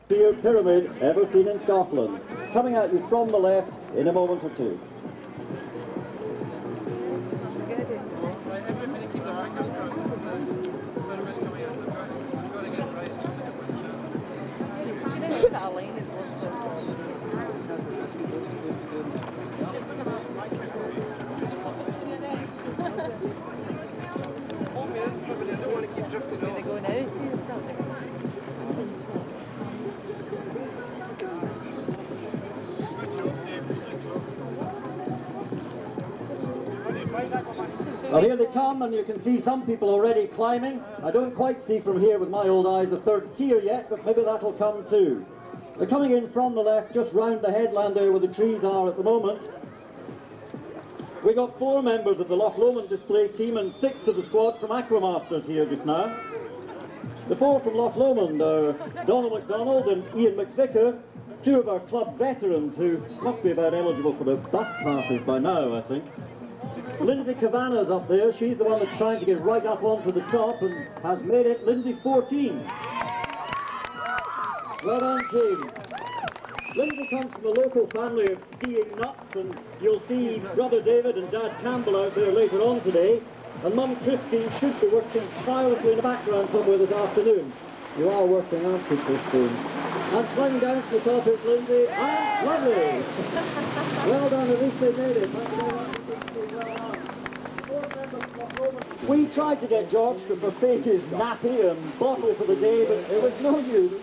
Sheer pyramid ever seen in Scotland. Coming at you from the left in a moment or two. Well, here they come, and you can see some people already climbing. I don't quite see from here with my old eyes the third tier yet, but maybe that'll come too. They're coming in from the left, just round the headland there where the trees are at the moment. We got 4 members of the Loch Lomond display team and 6 of the squad from Aquamasters here just now. The 4 from Loch Lomond are Donald MacDonald and Ian McVicker, 2 of our club veterans who must be about eligible for the bus passes by now, I think. Lindsay Cavanagh's up there. She's the one that's trying to get right up onto the top and has made it. Lindsay's 14. Well done, team. Lindsay comes from a local family of skiing nuts, and you'll see brother David and Dad Campbell out there later on today. And Mum Christine should be working tirelessly in the background somewhere this afternoon. You are working, aren't you, Christine? And climbing down to the top is Lindsay, and lovely! Well done, at least they made it. Thank you very much, Christine. Well done. We tried to get George to forsake his nappy and bottle for the day, but it was no use.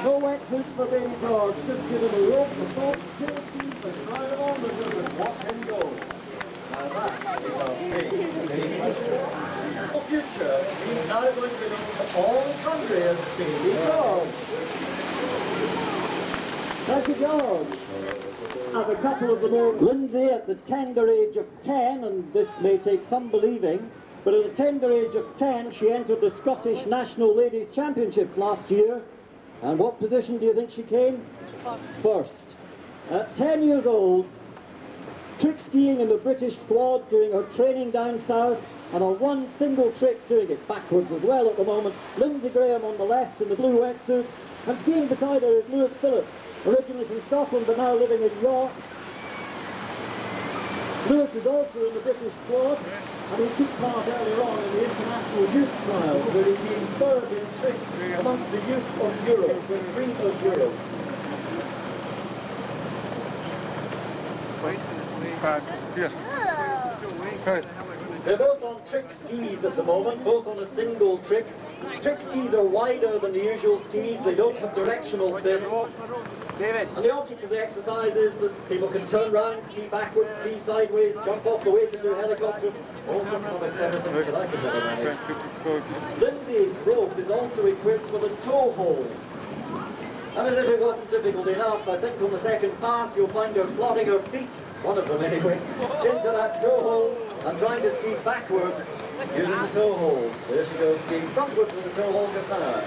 No wet boots for baby George. Just give him a rope, a boat, 2 teeth, and drive him on the river and watch him go. Now that is our baby history. The future, he's now going to be known to all the country as Baby George. Thank you, George. Now, a couple of the more Lindsay at the tender age of 10, and this may take some believing, but at the tender age of 10, she entered the Scottish National Ladies' Championships last year. And what position do you think she came? First. At 10 years old, trick skiing in the British squad, doing her training down south, and on one single trick doing it backwards as well at the moment. Lindsay Graham on the left in the blue wetsuit, and skiing beside her is Lewis Phillips, originally from Scotland but now living in York. Lewis is also in the British squad, and he took part earlier on in the international youth trials, where he came third in tricks amongst the youth of Europe, with 3 of Europe. They're both on trick skis at the moment, both on a single trick. Trick skis are wider than the usual skis, they don't have directional fins. And the object of the exercise is that people can turn round, ski backwards, ski sideways, jump off the way to do helicopters, all sorts of other clever things that I could never manage. Lindsay's rope is also equipped with a toe hold. And as if it wasn't difficult enough, I think on the second pass you'll find her slotting her feet, one of them anyway, into that toe hold and trying to ski backwards using the toe hold. There she goes, skiing frontwards with the toe hold just now.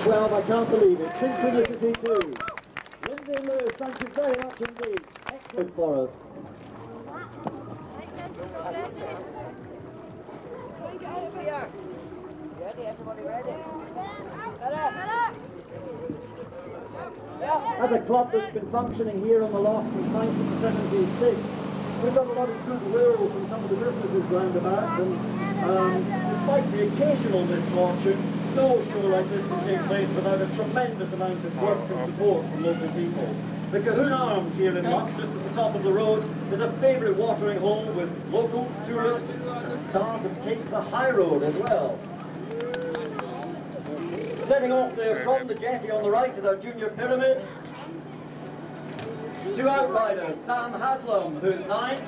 Well, I can't believe it. Synchronicity too. Lindsay and Lewis, thank you very much indeed. Excellent for us. Ready, everybody ready? As a club that's been functioning here on the Loch since 1976, we've got a lot of goodwill from some of the businesses round about, and despite the occasional misfortune, no show like this can take place without a tremendous amount of work and support from local people. The Cahoon Arms here in Luss, just at the top of the road, is a favourite watering hole with locals, tourists, and the start of Take the High Road as well. Setting off there from the jetty on the right is our junior pyramid. 2 outriders, Sam Haslam, who's 9.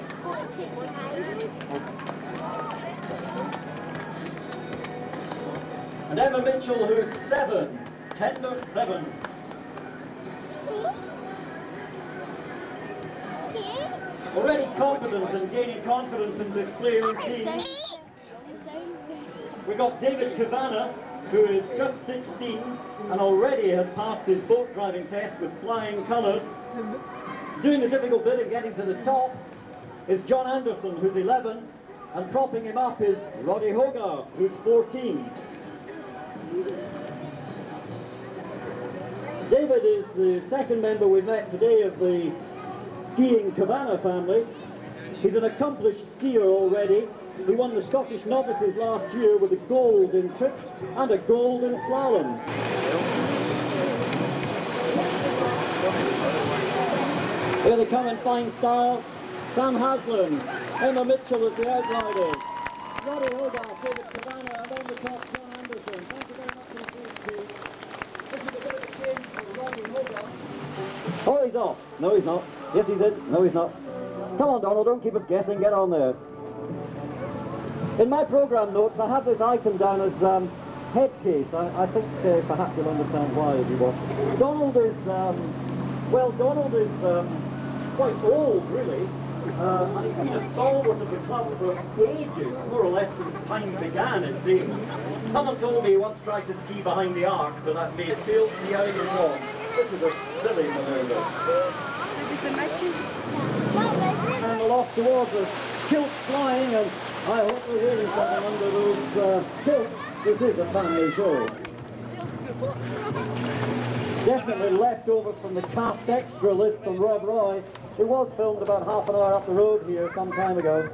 And Emma Mitchell, who's 7. Tender 7. Already confident and gaining confidence in display routine. We've got David Kavanagh, who is just 16 and already has passed his boat driving test with flying colours, doing the difficult bit of getting to the top. is John Anderson, who's 11, and propping him up is Roddy Hogarth, who's 14. David is the second member we've met today of the skiing Kavanagh family. He's an accomplished skier already. He won the Scottish Novices last year with a gold in tricks and a gold in slalom. Here they come in fine style. Sam Haslam, Emma Mitchell as the outriders. Roddy Hogarth, David Kavanagh, and on the top, John Anderson. Thank you very much indeed. This is a bit of a change for Roddy Hogarth. Oh, he's off. No, he's not. Yes, he's in. No, he's not. Come on, Donald, don't keep us guessing. Get on there. In my programme notes, I have this item down as head case. I think perhaps you'll understand why as you watch. Donald is, quite old, really. And he's been a stalwart of the club for ages, more or less since time began, it seems. Someone told me he once tried to ski behind the arc, but that may have failed. See how he gets on. This is a silly manoeuvre. And aloft towards us, kilts flying, and I hope we're hearing something under those kilts. This is a family show. Definitely leftovers from the cast extra list from Rob Roy. It was filmed about half an hour up the road here some time ago.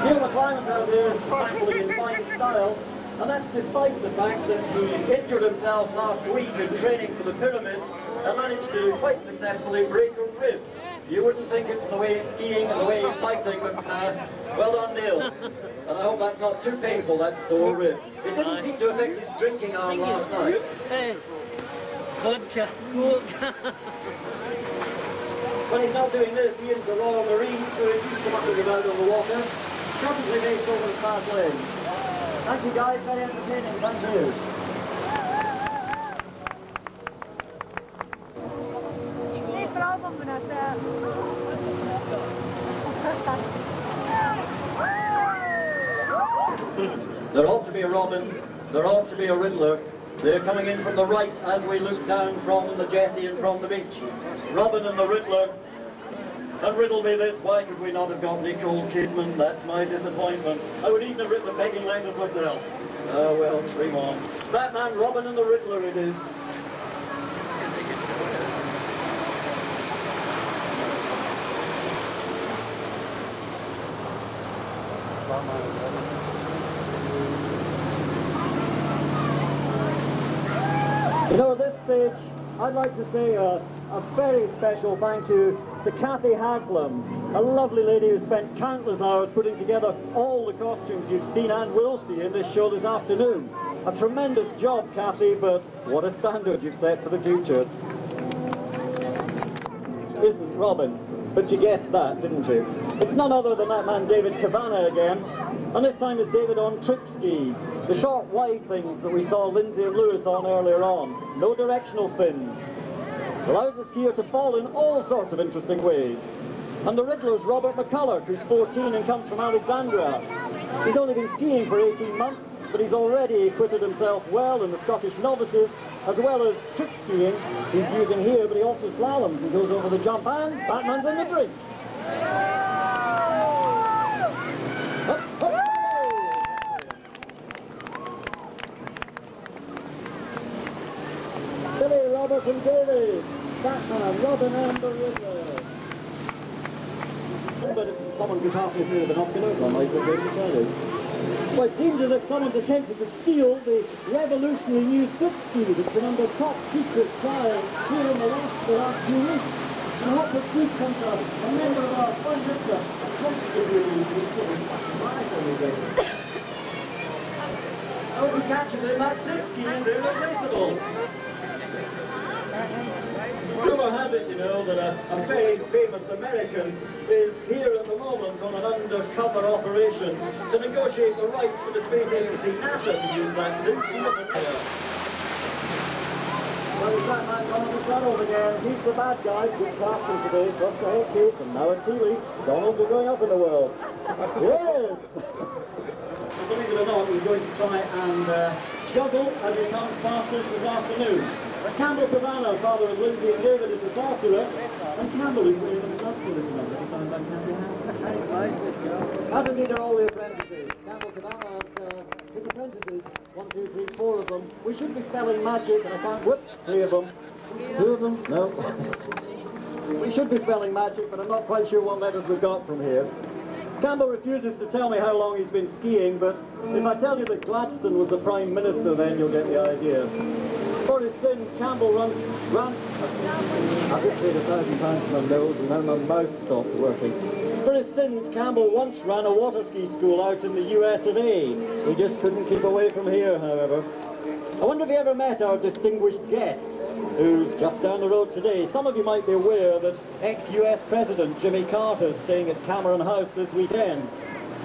Neil McClymon's out there is tackling in fine style, and that's despite the fact that he injured himself last week in training for the Pyramid and managed to quite successfully break a rib. You wouldn't think it from the way he's skiing and the way he's fighting, but well done, Neil. And I hope that's not too painful, that sore rib. It didn't seem to affect his drinking arm last night. Hey, vodka, coke. When he's not doing this, he is the Royal Marines, so he's used to mucking about on the water. Currently based over the fast lane. Thank you guys, very entertaining, thank you. There ought to be a Robin, there ought to be a Riddler. They're coming in from the right as we look down from the jetty and from the beach. Robin and the Riddler. And riddle me this, why could we not have got Nicole Kidman? That's my disappointment. I would even have written the begging letters myself. Oh well, dream on. Batman, Robin and the Riddler it is. You know, at this stage, I'd like to say a very special thank you to Kathy Haslam, a lovely lady who spent countless hours putting together all the costumes you've seen and will see in this show this afternoon. A tremendous job, Kathy, but what a standard you've set for the future. Isn't Robin? But you guessed that, didn't you? It's none other than that man David Kavanagh again, and this time it's David on trick skis. The short, wide things that we saw Lindsay and Lewis on earlier on. No directional fins. Allows the skier to fall in all sorts of interesting ways. And the Riddler's Robert McCulloch, who's 14 and comes from Alexandria. He's only been skiing for 18 months, but he's already acquitted himself well in the Scottish Novices, as well as trick skiing he's using here, but he also slaloms and goes over the jump, and Batman's in the drink. Up, up. Billy, Robert and David, Batman, Robin and the Riddler. But if someone could pass me through the binoculars, I might be able to tell you. Well, it seems as if someone's attempted to steal the revolutionary new foot ski that's been under top secret trial here in the last few weeks. And I hope this week comes up a member of our fun listener I hope he catches it, that slip ski is irreplaceable. Rumour has it, you know, that a very famous American is here at the moment on an undercover operation to negotiate the rights for the space agency NASA to use that since he was Well, there's that man Donald Donald again. He's the bad guy. Good casting today. First the head case and now at TV. Donald is going up in the world. Yes! Believe it or not, he's going to try and juggle as he comes past us this afternoon. Campbell Kavanagh, father of Lindsay and David, is the sorcerer, and Campbell is winning himself As indeed are all the apprentices. Campbell Cabana and his apprentices, 1, 2, 3, 4 of them. We should be spelling magic, and I can't, whoop, 3 of them. 2 of them? No. We should be spelling magic, but I'm not quite sure what letters we've got from here. Campbell refuses to tell me how long he's been skiing, but if I tell you that Gladstone was the Prime Minister, then you'll get the idea. For his sins, Campbell ran. I did say it 1,000 times to my nose, and now my mouth stopped working. For his sins, Campbell once ran a water ski school out in the US of A. He just couldn't keep away from here, however. I wonder if you ever met our distinguished guest, who's just down the road today. Some of you might be aware that ex-US President Jimmy Carter is staying at Cameron House this weekend.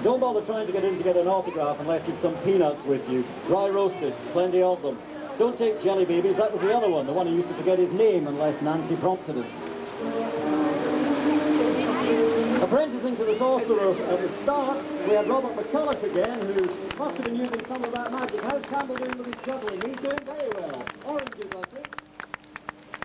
Don't bother trying to get in to get an autograph unless you've some peanuts with you. Dry roasted, plenty of them. Don't take jelly babies, that was the other one, the one who used to forget his name unless Nancy prompted him. Apprenticing to the sorcerer at the start, we had Robert McCulloch again, who must have been using some of that magic. How's Campbell doing with his juggling? He's doing very well. Oranges, I think.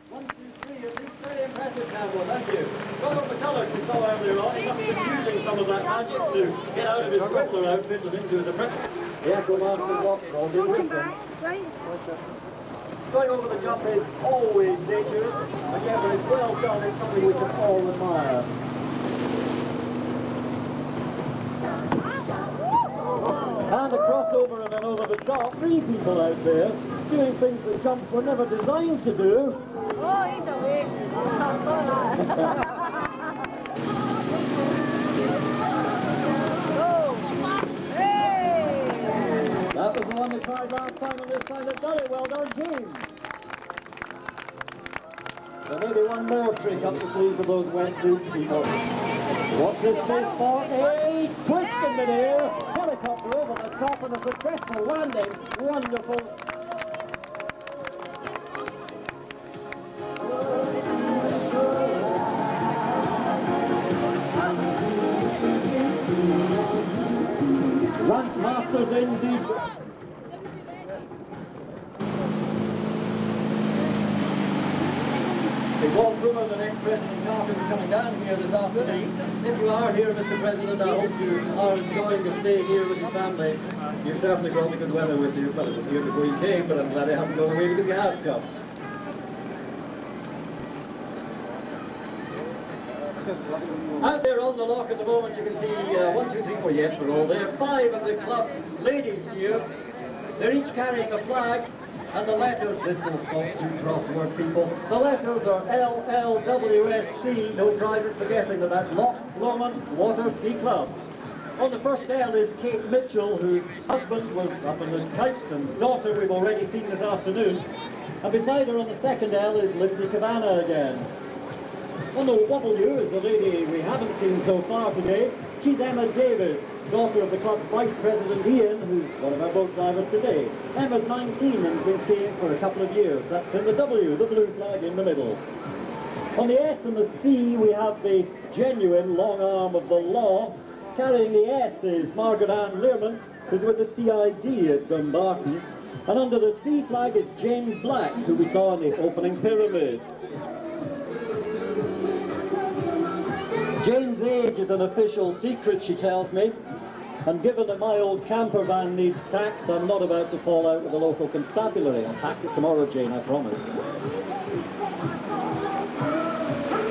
1, 2, 3, at least very impressive, Campbell, thank you. Robert McCulloch, we saw earlier on, he must have been using some of that magic to get out of his Rippler outfit and into his apprentice. The Echo Master Block brought in with them. Going over the jump is always dangerous, but yet when it's well done, it's something we can all admire. And a crossover and an over the top. 3 people out there doing things that jumps were never designed to do. Oh, he's awake. That was the one they tried last time, and this time they've done it. Well done, team. There may be one more trick up the sleeves of those wetsuits people. Watch this space for a twist in midair. Helicopter over the top and a successful landing. Wonderful. Ramp masters indeed. It was rumoured that ex-President Carter was coming down here this afternoon. If you are here, Mr. President, I hope you are enjoying the stay here with your family. You certainly brought the good weather with you. Well, it was here before you came, but I'm glad it hasn't gone away because you have come. Out there on the lock at the moment, you can see 1, 2, 3, 4, yes, they're all there. 5 of the club's lady skiers. They're each carrying a flag. And the letters, this little foxy crossword people, the letters are LLWSC, no prizes for guessing that that's Loch Lomond Water Ski Club. On the first L is Kate Mitchell, whose husband was up in the Kites, and daughter we've already seen this afternoon. And beside her on the second L is Lindsay Cabana again. On the W is the lady we haven't seen so far today. She's Emma Davis, daughter of the club's vice president Ian, who's one of our boat drivers today. Emma's 19 and has been skiing for a couple of years. That's in the W, the blue flag in the middle. On the S and the C we have the genuine long arm of the law. Carrying the S is Margaret Ann Learmont, who's with the CID at Dumbarton. And under the C flag is Jane Black, who we saw in the opening pyramid. Jane's age is an official secret, she tells me, and given that my old camper van needs taxed, I'm not about to fall out with the local constabulary. I'll tax it tomorrow, Jane, I promise.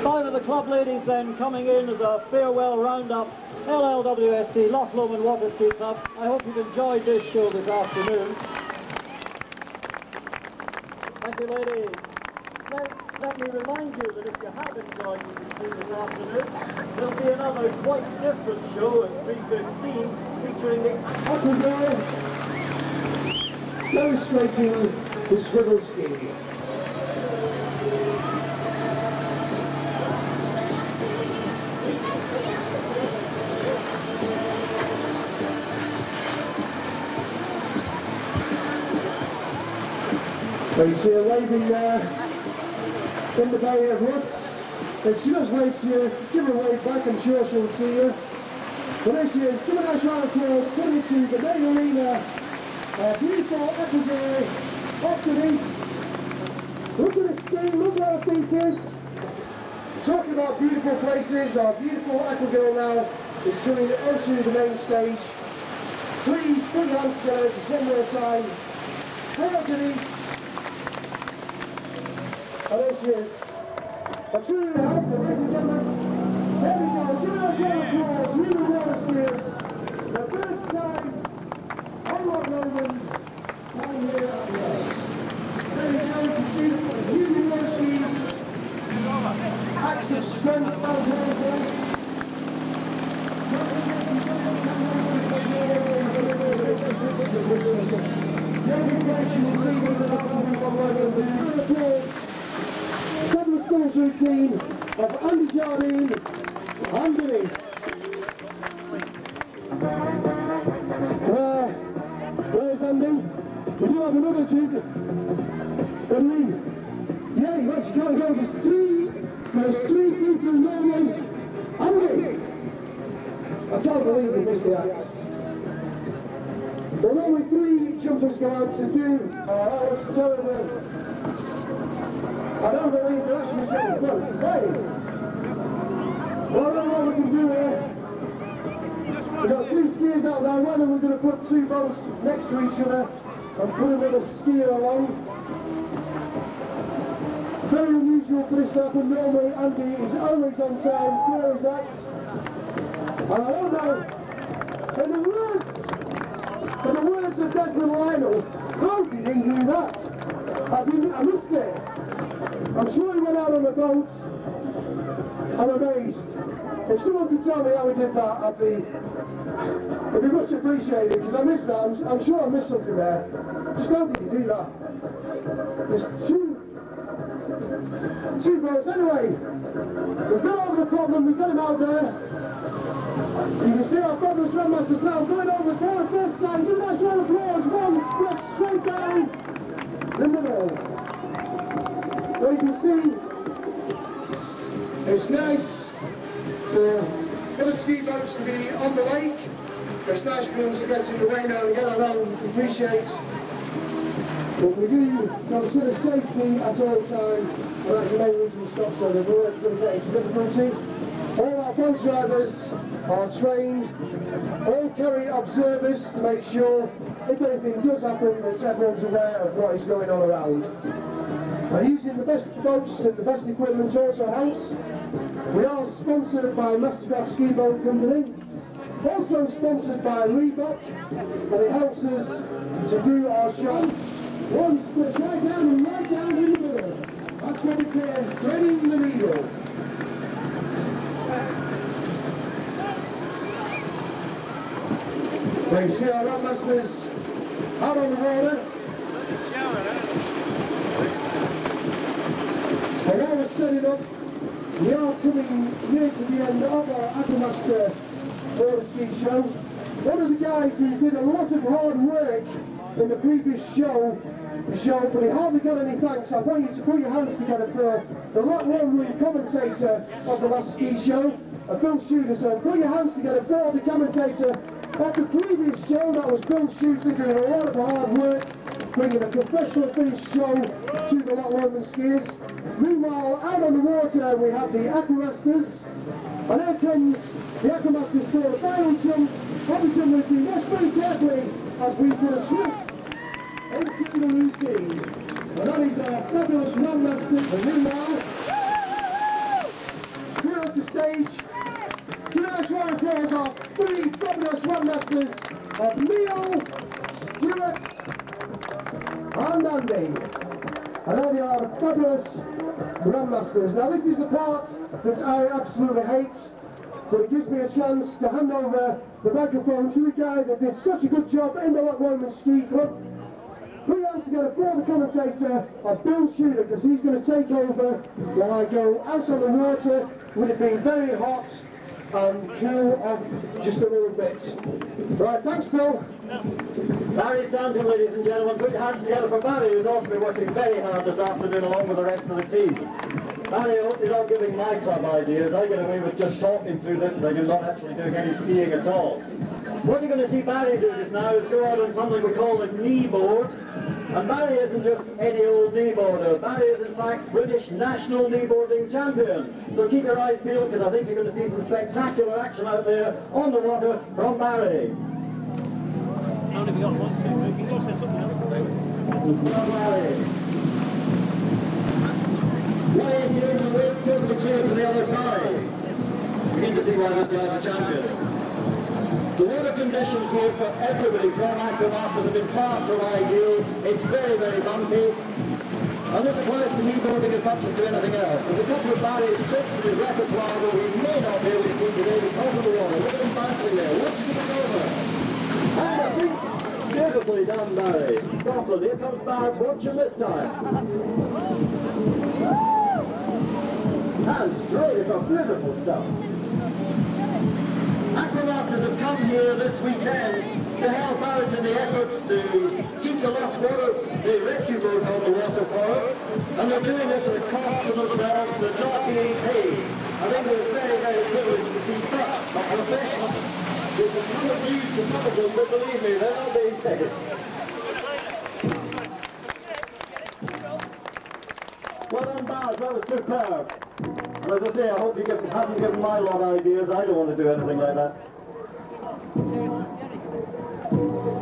5 of the club ladies then coming in as a farewell roundup. LLWSC, Loch Lomond Water Ski Club. I hope you've enjoyed this show this afternoon. Thank you, ladies. Let me remind you that if you have enjoyed what you've seen this afternoon, there'll be another quite different show at 3:15 featuring the Aquaguard demonstrating the swivel ski. Well, you see her waving there in the bay of Luss. If she does wave to you, give her a wave back, I'm sure she'll see you. Well, there she is. Give a nice round of applause coming to the main arena. Beautiful Applegate off the east. Look at the ski, look where her feet is. Talking about beautiful places, our beautiful aqua girl now is coming onto the main stage. Please put your hands together just one more time. Hello Denise. And there she is. A true help, ladies and gentlemen. There we go. Give her a round of applause. New roller skiers. The first time on Rock Roman down here at Luss. There you go. You can see the new roller skis. Acts of strength out there. Double skills routine of Andy Jardine and Denise. Where's Andy? We do have another tune. What do you mean? Yeah, you actually can't go. There's three people normally. Andy! I can't believe we missed the act. Well, only three jumpers go out to do. Oh, that was terrible. I don't believe they're actually getting through. Hey! Well, I don't know what we can do here. We've got two skiers out there. Whether we're going to put two boats next to each other and put another skier along. Very unusual for this to happen. Normally, Andy is always on time, clear his acts. And I don't know. In the words of Desmond Lionel, how did he do that? I missed it. I'm sure he went out on a boat. I'm amazed. If someone could tell me how he did that, it'd be much appreciated, because I missed that. I'm sure I missed something there. Just how did he do that? There's two boats. Anyway, we've got over the problem, we've got him out there. You can see our fabulous Redmasters now going over for the first time. Give a nice round of applause. One split straight down the middle. Well, you can see it's nice for other ski boats to be on the lake. It's nice for them to get in the rain now and again. I know we appreciate, but we do consider safety at all time, and that's the main reason we stop, so that we're going to get into difficulty. All our boat drivers are trained, all carry observers to make sure if anything does happen that everyone's aware of what is going on around. And using the best boats and the best equipment also helps. We are sponsored by Mastercraft Ski Boat Company, also sponsored by Reebok, and it helps us to do our show. One splits right down and right down in the middle. That's what we call threading the needle. Well, you see our Redmasters out on the water. And while we're setting up, we are coming near to the end of our Aquamaster roller ski show. One of the guys who did a lot of hard work in the previous show, but he hardly got any thanks. I want you to put your hands together for the Loch Lomond commentator of the last ski show, Bill Shooter. So put your hands together for the commentator of the previous show. That was Bill Shooter, doing a lot of hard work, bringing a professional finished show to the Loch Lomond skiers. Meanwhile, out on the water we have the Aquamasters, and here comes the Aquamasters for the final jump of the jump routine. Watch very carefully as we put a twist into the routine. And that is our fabulous Redmaster. And meanwhile, coming onto stage, give a nice round of applause our three fabulous Redmasters of Neil, Stuart, and Andy. And there they are, the fabulous Redmasters. Now this is the part that I absolutely hate, but it gives me a chance to hand over the microphone to the guy that did such a good job in the Loch Lomond Ski Club. Put your hands together for the commentator of Bill Shooter, because he's going to take over while I go out on the water with it being very hot and cool off just a little bit. Right, thanks Bill. Barry Stanton, ladies and gentlemen. Put your hands together for Barry, who's also been working very hard this afternoon along with the rest of the team. Barry, I hope you're not giving my club ideas. I get away with just talking through this thing and not actually doing any skiing at all. What you're going to see Barry do just now is go out on something we call the knee board. And Barry isn't just any old kneeboarder. Barry is in fact British national kneeboarding champion. So keep your eyes peeled because I think you're going to see some spectacular action out there on the water from Barry. Only we got 1, 2, 3. You can go set something else. From Barry. What is here in the wind, totally clear to the other side. Begin to see why this guy's a champion. The water conditions here for everybody from Aquamasters have been far from ideal. It's very, very bumpy. And this applies to kneeboarding as much as to anything else. There's a couple of Barry's tricks in his repertoire that we may not be able to see today because of the water. Look at him bouncing there. Watch him get over. And I think beautifully done, Barry. Scotland, here comes Barrett. Watch him this time. And straight, it's a beautiful stuff. Aquamasters have come here this weekend to help out in the efforts to keep the Luss water, the rescue boat on the water for us, and they're doing this at a cost to themselves. They're not being paid. I think we're very, very privileged to see such a professional. This is not of use to some of them, but believe me, they're not being paid. Well done, Baz, that was superb. And as I say, I hope you haven't given my lot ideas. I don't want to do anything like that.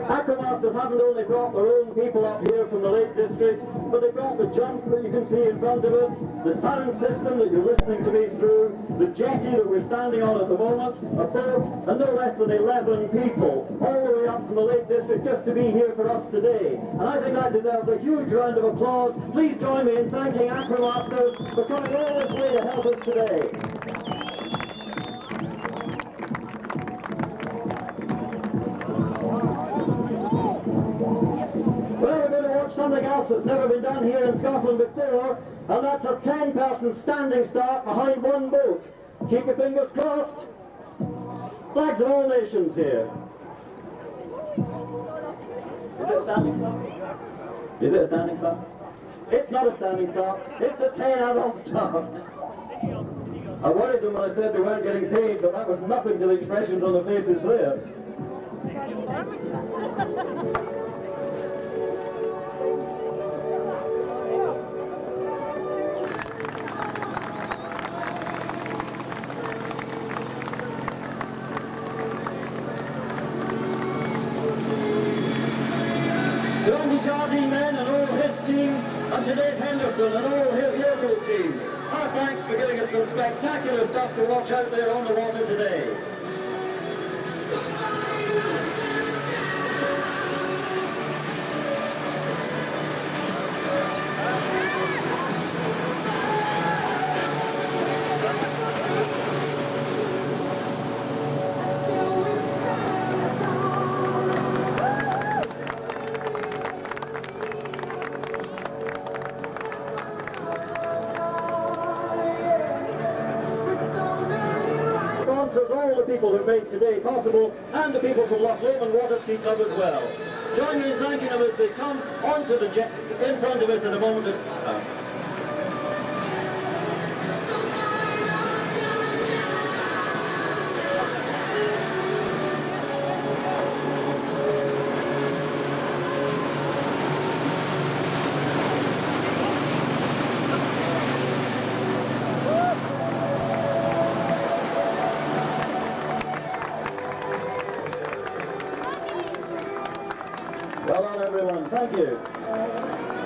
Aquamasters haven't only brought their own people up here from the Lake District, but they brought the jump that you can see in front of us, the sound system that you're listening to me through, the jetty that we're standing on at the moment, a boat, and no less than 11 people, all the way up from the Lake District just to be here for us today. And I think that deserves a huge round of applause. Please join me in thanking Aquamasters for coming all this way to help us today. Well, we're going to watch something else that's never been done here in Scotland before, and that's a 10-person standing start behind one boat. Keep your fingers crossed. Flags of all nations here. Is it a standing start? Is it a standing start? It's not a standing start. It's a 10-adult start. I worried them when I said they weren't getting paid, but that was nothing to the expressions on the faces there. Men and all his team, and to Dave Henderson and all his local team. Our thanks for giving us some spectacular stuff to watch out there on the water today. All the people who made today possible, and the people from Loch Lomond Water Ski Club as well. Join me in thanking them as they come onto the jet in front of us in a moment. Well done, everyone. Thank you.